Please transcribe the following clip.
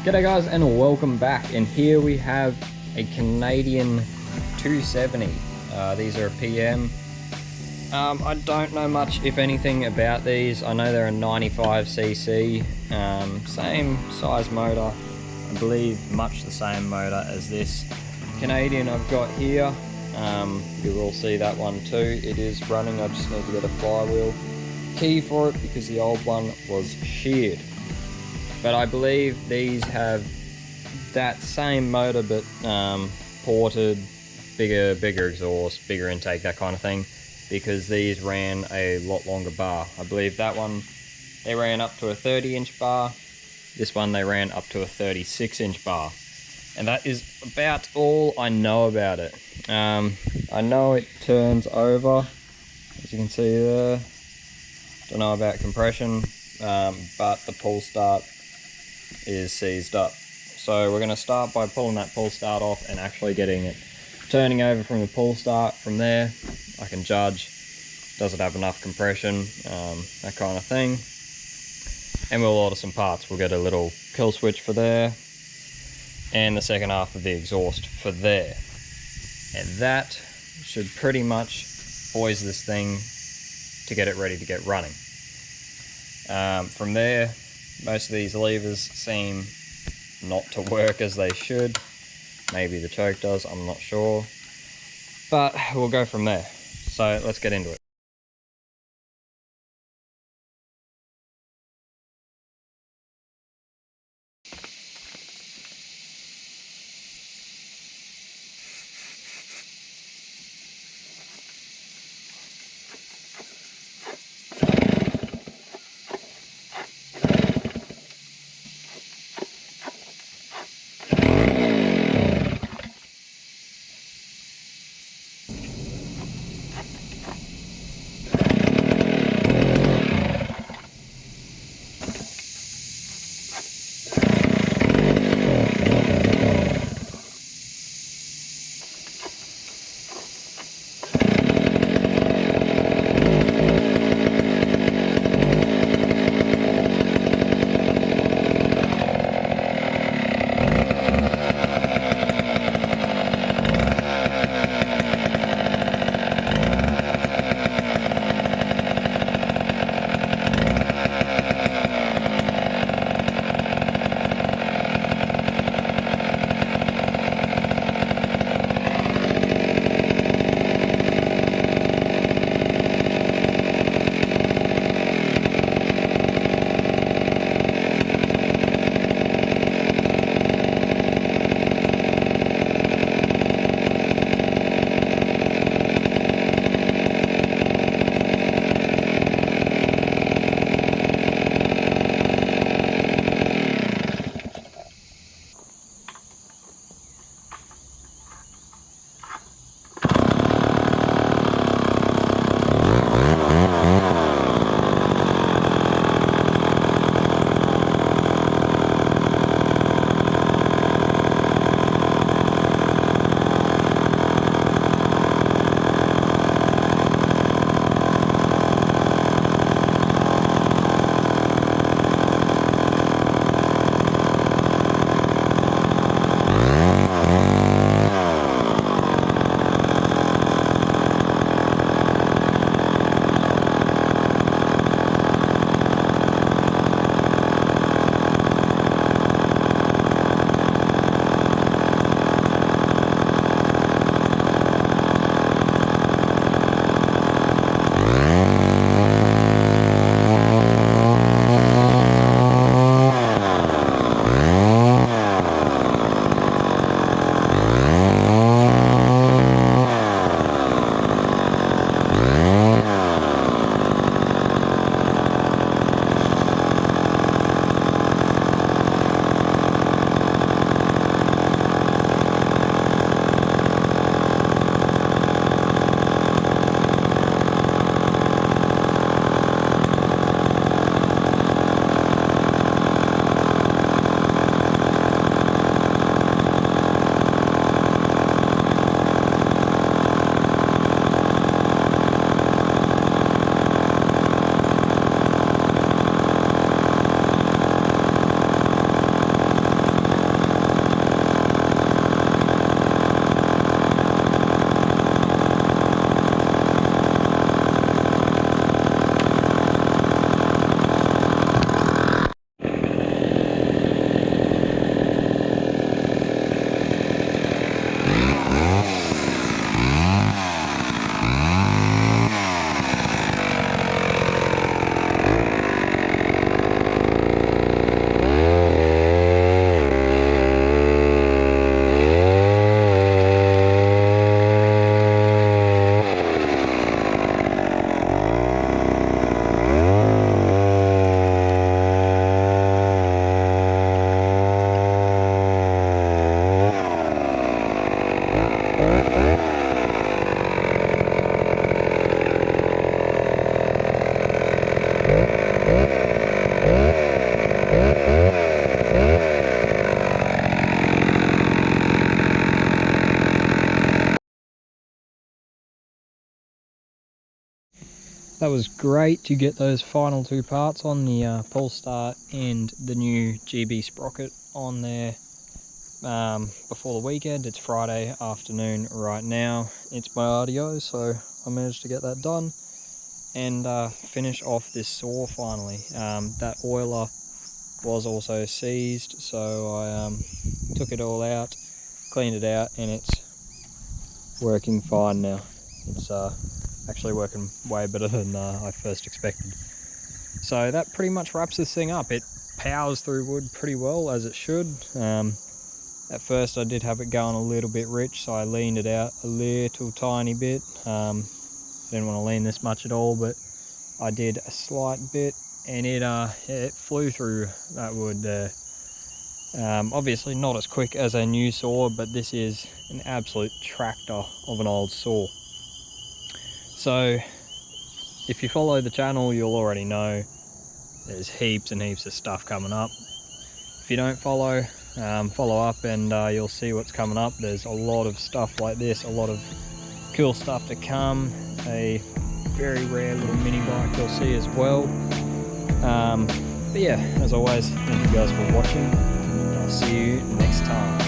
G'day guys and welcome back, and here we have a Canadien 270. These are a PM. I don't know much, if anything, about these. I know they're a 95cc, same size motor, I believe much the same motor as this Canadien I've got here. You will see that one too. It is running. I just need to get a flywheel key for it because the old one was sheared. But I believe these have that same motor, but ported, bigger exhaust, bigger intake, that kind of thing, because these ran a lot longer bar. I believe that one, they ran up to a 30-inch bar. This one, they ran up to a 36-inch bar. And that is about all I know about it. I know it turns over, as you can see there. Don't know about compression, but the pull start is seized up. So we're going to start by pulling that pull start off and actually getting it turning over from the pull start. From there I can judge, does it have enough compression, that kind of thing. And we'll order some parts. We'll get a little kill switch for there and the second half of the exhaust for there, and that should pretty much poise this thing to get it ready to get running. From there, most of these levers seem not to work as they should. Maybe the choke does, I'm not sure. But we'll go from there. So let's get into it. That was great to get those final two parts on, the pull start and the new GB sprocket on there before the weekend. It's Friday afternoon right now. It's my RDO, so I managed to get that done and finish off this saw finally. That oiler was also seized, so I took it all out, cleaned it out, and it's working fine now. It's actually working way better than I first expected. So that pretty much wraps this thing up. It powers through wood pretty well, as it should. At first I did have it going a little bit rich, so I leaned it out a little tiny bit. I didn't want to lean this much at all, but I did a slight bit, and it flew through that wood there. Obviously not as quick as a new saw, but this is an absolute tractor of an old saw. So if you follow the channel, you'll already know there's heaps and heaps of stuff coming up. If you don't follow, follow up and you'll see what's coming up. There's a lot of stuff like this, a lot of cool stuff to come. A very rare little mini bike you'll see as well. But yeah, as always, thank you guys for watching, and I'll see you next time.